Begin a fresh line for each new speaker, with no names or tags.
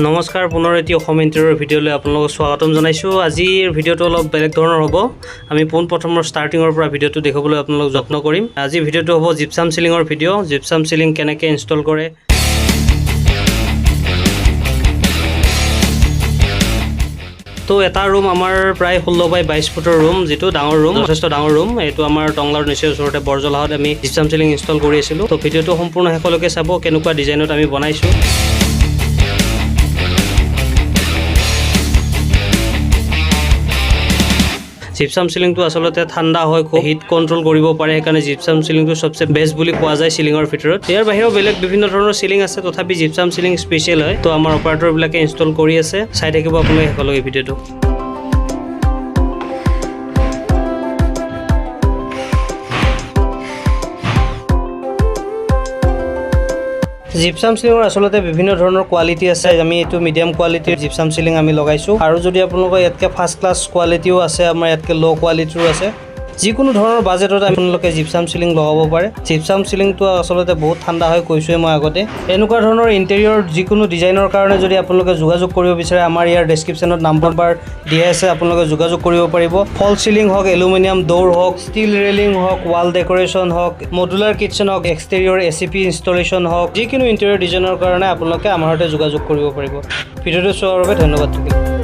নমস্কাৰ পুনৰ এটি অসম ইণ্টেৰিয়ৰ ভিডিঅ'লৈ আপোনালোকক স্বাগতম জনাইছোঁ। আজিৰ ভিডিঅ'টো অলপ বেলেগ ধৰণৰ হ'ব। আমি পোনপ্ৰথমৰ ষ্টাৰ্টিঙৰ পৰা ভিডিঅ'টো দেখাবলৈ আপোনালোক যত্ন কৰিম। আজিৰ ভিডিঅ'টো হ'ব জিপছাম চিলিঙৰ ভিডিঅ'। জিপছাম চিলিং কেনেকৈ ইনষ্টল কৰে। তো এটা ৰুম আমাৰ প্ৰায় 16x22 ফুটৰ ৰুম, যিটো ডাঙৰ ৰুম, যথেষ্ট ডাঙৰ ৰুম। এইটো আমাৰ টংলাৰ নিচেই ওচৰতে বৰজলাহত আমি জিপছাম চিলিং ইনষ্টল কৰি আছিলোঁ। তো ভিডিঅ'টো সম্পূৰ্ণ শেষলৈকে চাব, কেনেকুৱা ডিজাইনত আমি বনাইছোঁ। জিপছাম চিলিংটো আচলতে ঠাণ্ডা হয়, হিট কণ্ট্ৰল কৰিব পাৰে, সেইকাৰণে জিপছাম চিলিংটো সবচে বেষ্ট বুলি কোৱা যায় চিলিঙৰ ভিতৰত। ইয়াৰ বাহিৰেও বেলেগ বিভিন্ন ধৰণৰ চিলিং আছে, তথাপি জিপছাম চিলিং স্পেচিয়েল হয়। তো আমাৰ অপাৰেটৰবিলাকে ইনষ্টল কৰি আছে, চাই থাকিব আপোনালোকে শেষলৈকে ভিডিঅ'টো। জিপছাম চিলিঙৰ আচলতে বিভিন্ন ধৰণৰ কোৱালিটি আছে। আমি এইটো মিডিয়াম কোৱালিটিৰ জিপছাম চিলিং আমি লগাইছোঁ, আৰু যদি আপোনালোকৰ ইয়াতকৈ ফাৰ্ষ্ট ক্লাছ কোৱালিটিও আছে, আমাৰ ইয়াতকৈ ল' কোৱালিটিৰো আছে। যিকোনো ধৰণৰ বাজেটত আপোনালোকে জিপছাম চিলিং লগাব পাৰে। জিপছাম চিলিংটো আচলতে বহুত ঠাণ্ডা হয়, কৈছোঁৱে মই আগতে। এনেকুৱা ধৰণৰ ইণ্টেৰিয়ৰ যিকোনো ডিজাইনৰ কাৰণে যদি আপোনালোকে যোগাযোগ কৰিব বিচাৰে, আমাৰ ইয়াৰ ডেছক্ৰিপশ্যনত নাম্বাৰ দিয়া আছে, আপোনালোকে যোগাযোগ কৰিব পাৰিব। ফল চিলিং হওক, এলুমিনিয়াম ড'ৰ হওক, ষ্টিল ৰেলিং হওক, ৱাল ডেক'ৰেশ্যন হওক, মডুলাৰ কিটচেন হওক, এক্সটেৰিয়ৰ ACP ইনষ্টলেশ্যন হওক, যিকোনো ইণ্টেৰিয়ৰ ডিজাইনৰ কাৰণে আপোনালোকে আমাৰ সৈতে যোগাযোগ কৰিব পাৰিব। ভিডিঅ'টো চোৱাৰ বাবে ধন্যবাদ থাকিল।